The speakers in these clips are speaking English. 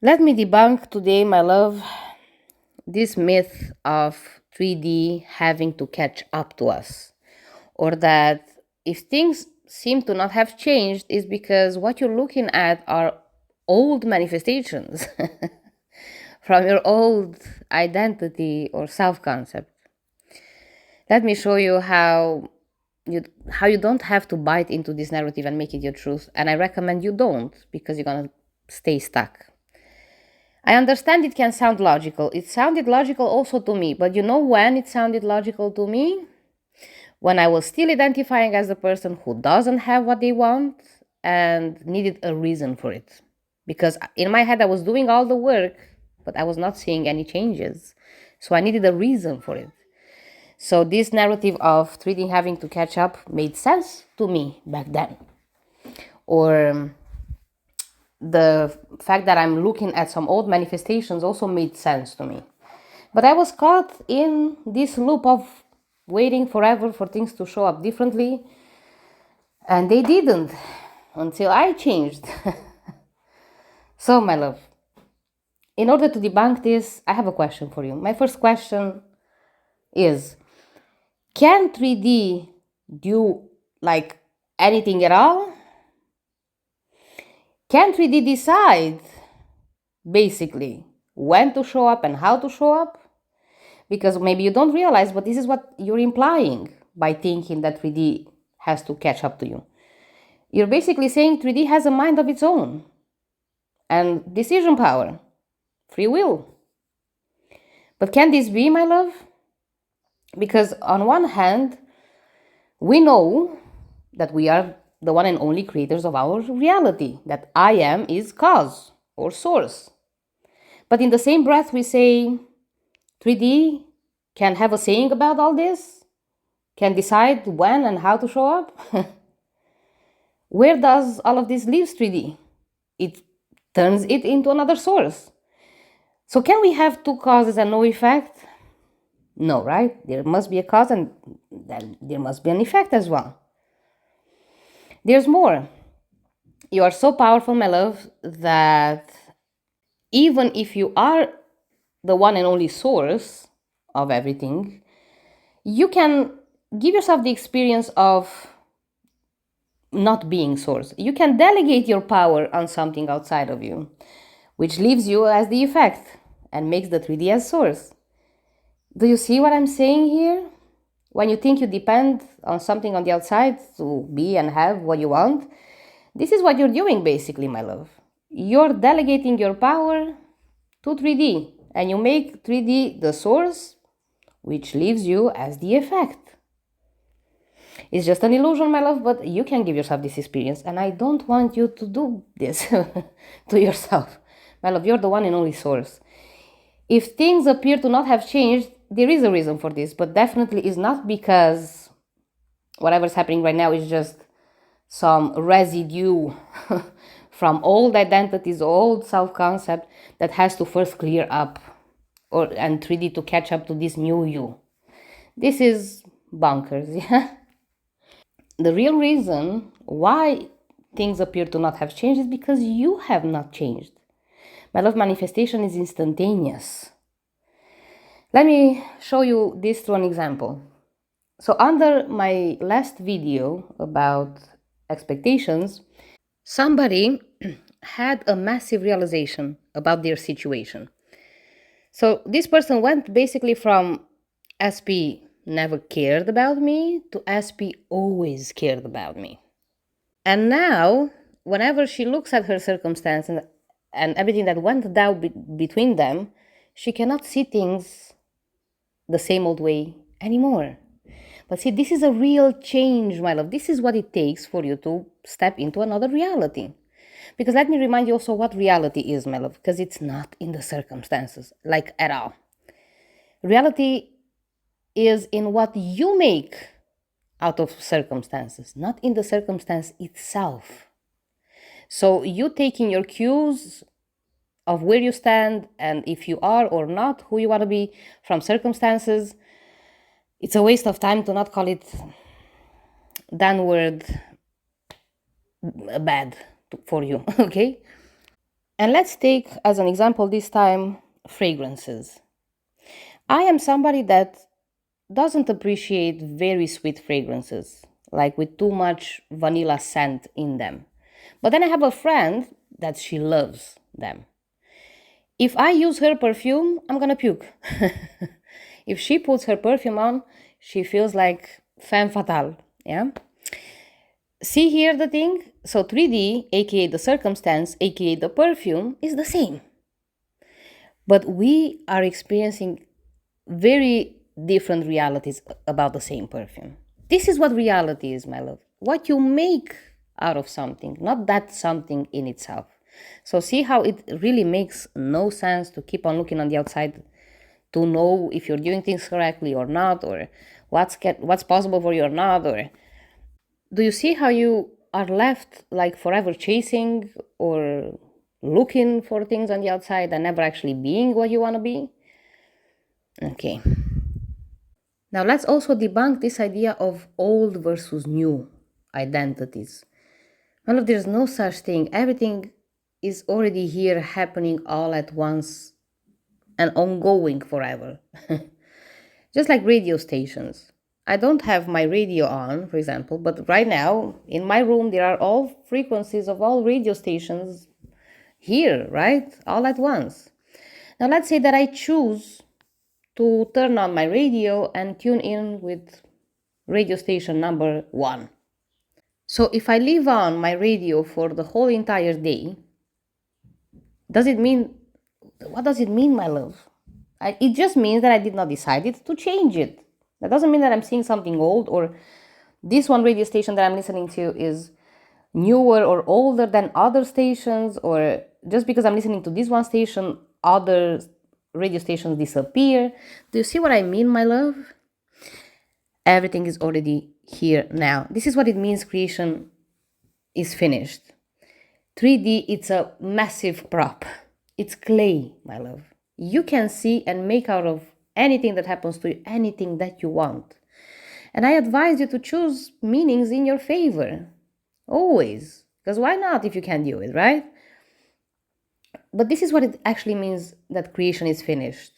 Let me debunk today, my love, this myth of 3D having to catch up to us, or that if things seem to not have changed, is because what you're looking at are old manifestations from your old identity or self concept. Let me show you how you don't have to bite into this narrative and make it your truth, and I recommend you don't, because you're gonna stay stuck. I understand it can sound logical. It sounded logical also to me, but you know when it sounded logical to me? When I was still identifying as the person who doesn't have what they want and needed a reason for it. Because in my head, I was doing all the work, but I was not seeing any changes. So I needed a reason for it. So this narrative of 3D having to catch up made sense to me back then. Or the fact that I'm looking at some old manifestations also made sense to me. But I was caught in this loop of waiting forever for things to show up differently, and they didn't until I changed. So, my love, in order to debunk this, I have a question for you. My first question is, can 3D do like anything at all? Can 3D decide basically when to show up and how to show up? Because maybe you don't realize, but this is what you're implying by thinking that 3D has to catch up to you. You're basically saying 3D has a mind of its own and decision power, free will. But can this be, my love? Because on one hand, we know that we are the one and only creators of our reality, that I am is cause or source. But in the same breath, we say 3D can have a saying about all this, can decide when and how to show up. Where does all of this leave 3D? It turns it into another source. So can we have two causes and no effect? No, right? There must be a cause and then there must be an effect as well. There's more. You are so powerful, my love, that even if you are the one and only source of everything, you can give yourself the experience of not being source. You can delegate your power on something outside of you, which leaves you as the effect and makes the 3D as source. Do you see what I'm saying here? When you think you depend on something on the outside to be and have what you want, this is what you're doing basically, my love. You're delegating your power to 3D and you make 3D the source, which leaves you as the effect. It's just an illusion, my love, but you can give yourself this experience, and I don't want you to do this to yourself. My love, you're the one and only source. If things appear to not have changed, there is a reason for this, but definitely is not because whatever's happening right now is just some residue from old identities, old self-concept that has to first clear up and 3D to catch up to this new you. This is bonkers, yeah? The real reason why things appear to not have changed is because you have not changed. My love, manifestation is instantaneous. Let me show you this through an example. So under my last video about expectations, somebody had a massive realization about their situation. So this person went basically from SP never cared about me to SP always cared about me. And now, whenever she looks at her circumstance and everything that went down between them, she cannot see things the same old way anymore. But see, this is a real change, my love. This is what it takes for you to step into another reality. Because let me remind you also what reality is, my love, because it's not in the circumstances, like at all. Reality is in what you make out of circumstances, not in the circumstance itself. So you taking your cues of where you stand and if you are or not who you want to be from circumstances, it's a waste of time to not call it downward bad for you, okay? And let's take as an example this time fragrances. I am somebody that doesn't appreciate very sweet fragrances, like with too much vanilla scent in them. But then I have a friend that she loves them. If I use her perfume, I'm gonna puke. If she puts her perfume on, she feels like femme fatale. Yeah. See here the thing? So 3D, aka the circumstance, aka the perfume, is the same. But we are experiencing very different realities about the same perfume. This is what reality is, my love. What you make out of something, not that something in itself. So see how it really makes no sense to keep on looking on the outside to know if you're doing things correctly or not, or what's possible for you or not, or do you see how you are left like forever chasing or looking for things on the outside and never actually being what you want to be? Okay. Now let's also debunk this idea of old versus new identities. Well, there's no such thing. Everything is already here, happening all at once and ongoing forever. Just like radio stations. I don't have my radio on, for example, but right now in my room there are all frequencies of all radio stations here, right? All at once. Now let's say that I choose to turn on my radio and tune in with radio station number 1. So if I leave on my radio for the whole entire day, does it mean, what does it mean, my love? It just means that I did not decide it to change it. That doesn't mean that I'm seeing something old or this one radio station that I'm listening to is newer or older than other stations, or just because I'm listening to this one station, other radio stations disappear. Do you see what I mean, my love? Everything is already here now. This is what it means creation is finished. 3D, it's a massive prop. It's clay, my love. You can see and make out of anything that happens to you, anything that you want. And I advise you to choose meanings in your favor. Always. Because why not if you can do it, right? But this is what it actually means that creation is finished.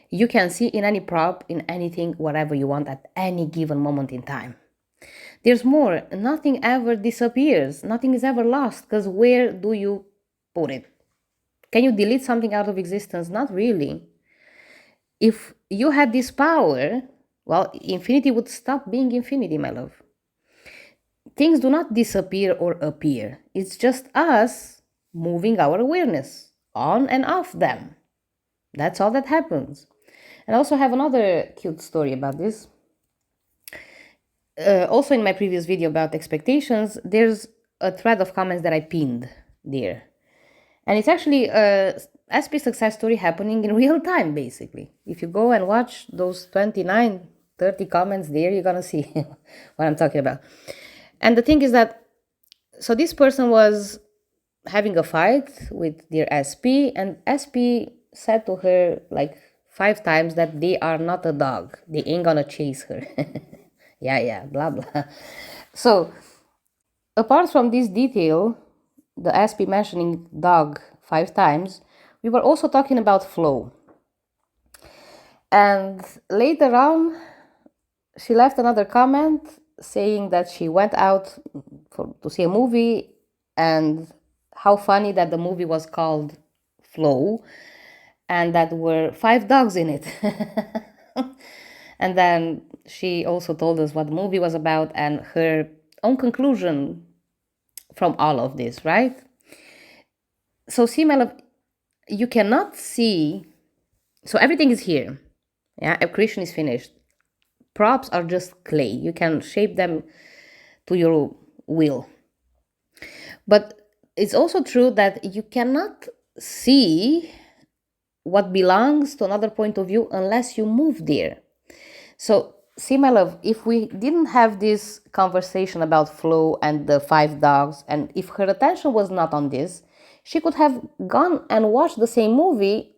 You can see in any prop, in anything, whatever you want at any given moment in time. There's more. Nothing ever disappears. Nothing is ever lost. Because where do you put it? Can you delete something out of existence? Not really. If you had this power, well, infinity would stop being infinity, my love. Things do not disappear or appear. It's just us moving our awareness on and off them. That's all that happens. And I also have another cute story about this. Also in my previous video about expectations, there's a thread of comments that I pinned there. And it's actually a SP success story happening in real time, basically. If you go and watch those 29, 30 comments there, you're gonna see what I'm talking about. And the thing is that, so this person was having a fight with their SP, and SP said to her like 5 times that they are not a dog. They ain't gonna chase her. yeah, blah, blah. So, apart from this detail, the SP mentioning dog 5 times, we were also talking about flow. And later on, she left another comment saying that she went out to see a movie and how funny that the movie was called Flow and that were 5 dogs in it. And then she also told us what the movie was about and her own conclusion from all of this, right? So see, my love, you cannot see, so everything is here. Yeah, creation is finished. Props are just clay. You can shape them to your will. But it's also true that you cannot see what belongs to another point of view unless you move there. So, see, my love, if we didn't have this conversation about flow and the 5 dogs, and if her attention was not on this, she could have gone and watched the same movie,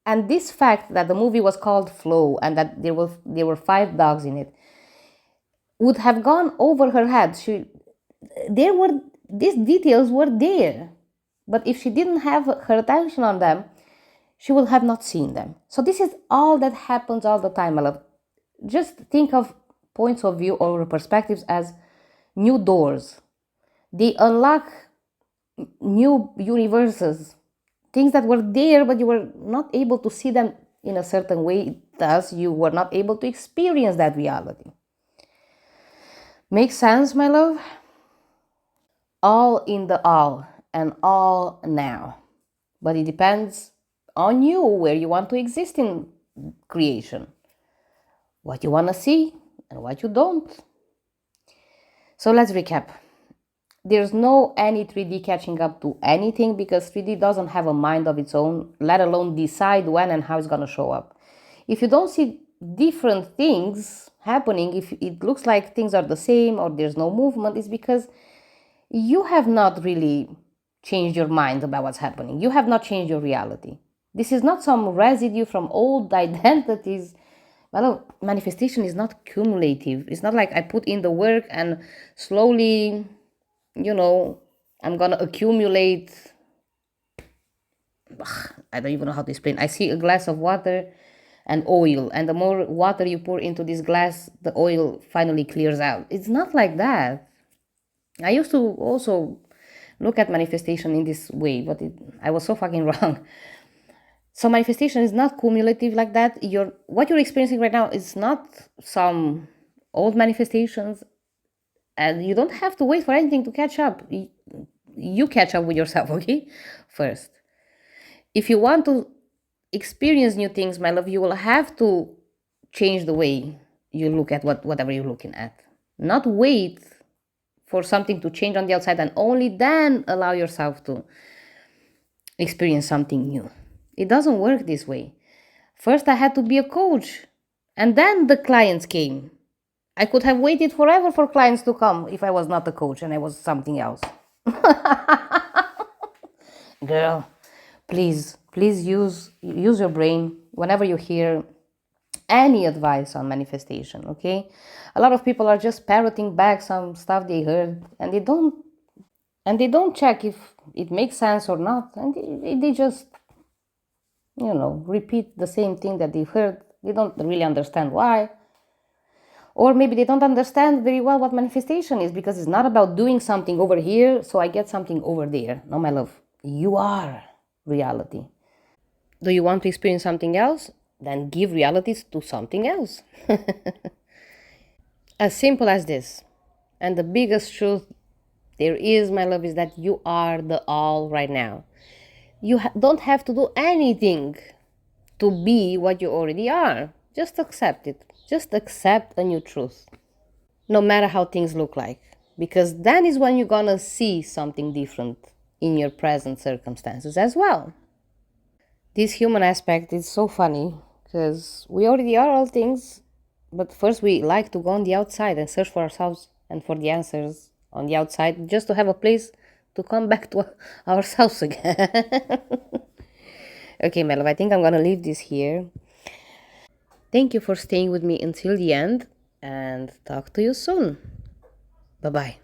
and this fact that the movie was called Flow and that there were 5 dogs in it would have gone over her head. These details were there. But if she didn't have her attention on them, she would have not seen them. So this is all that happens all the time, my love. Just think of points of view or perspectives as new doors. They unlock new universes, things that were there but you were not able to see them in a certain way, thus you were not able to experience that reality. Makes sense, my love? All in the all and all now. But it depends on you where you want to exist in creation, what you want to see and what you don't. So let's recap. There's no any 3D catching up to anything because 3D doesn't have a mind of its own, let alone decide when and how it's going to show up. If you don't see different things happening, if it looks like things are the same or there's no movement, it's because you have not really changed your mind about what's happening. You have not changed your reality. This is not some residue from old identities. Well, manifestation is not cumulative. It's not like I put in the work and slowly, I'm gonna accumulate. I don't even know how to explain. I see a glass of water and oil, and the more water you pour into this glass, the oil finally clears out. It's not like that. I used to also look at manifestation in this way, but I was so fucking wrong. So manifestation is not cumulative like that. What you're experiencing right now is not some old manifestations, and you don't have to wait for anything to catch up. You catch up with yourself, okay? First. If you want to experience new things, my love, you will have to change the way you look at whatever you're looking at. Not wait for something to change on the outside and only then allow yourself to experience something new. It doesn't work this way. First, I had to be a coach, and then the clients came. I could have waited forever for clients to come if I was not a coach and I was something else. Girl, please use your brain whenever you hear any advice on manifestation, okay? A lot of people are just parroting back some stuff they heard and they don't check if it makes sense or not, and they just repeat the same thing that they've heard. They don't really understand why, or maybe they don't understand very well what manifestation is, because it's not about doing something over here so I get something over there. No, my love, you are reality. Do you want to experience something else? Then give realities to something else. As simple as this. And the biggest truth there is, my love, is that you are the all right now. You don't have to do anything to be what you already are. Just accept it. Just accept a new truth. No matter how things look like. Because then is when you're gonna see something different in your present circumstances as well. This human aspect is so funny because we already are all things, but first we like to go on the outside and search for ourselves and for the answers on the outside just to have a place to come back to ourselves again. Okay, my love, I think I'm gonna leave this here. Thank you for staying with me until the end, and talk to you soon. Bye bye.